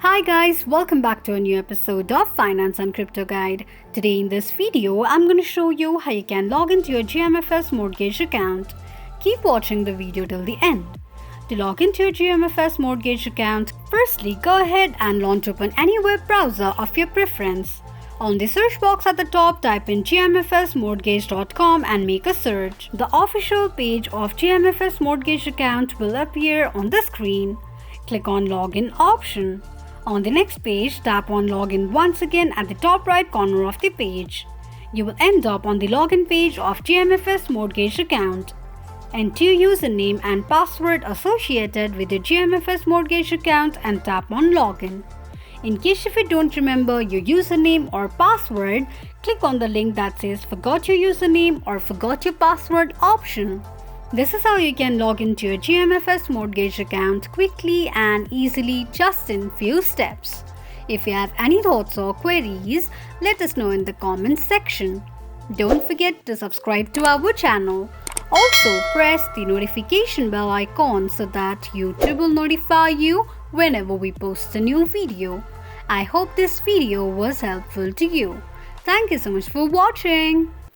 Hi guys, welcome back to a new episode of Finance and Crypto Guide. Today in this video, I'm going to show you how you can log into your GMFS Mortgage account. Keep watching the video till the end. To log into your GMFS Mortgage account, firstly go ahead and launch open any web browser of your preference. On the search box at the top, type in gmfsmortgage.com and make a search. The official page of GMFS Mortgage account will appear on the screen. Click on Login option. On the next page, tap on Login once again at the top right corner of the page. You will end up on the login page of GMFS Mortgage account. Enter your username and password associated with your GMFS Mortgage account and tap on Login. In case if you don't remember your username or password, click on the link that says Forgot your username or Forgot your password option. This is how you can log into your GMFS Mortgage account quickly and easily just in few steps. If you have any thoughts or queries, let us know in the comments section. Don't forget to subscribe to our channel. Also, press the notification bell icon so that YouTube will notify you whenever we post a new video. I hope this video was helpful to you. Thank you so much for watching.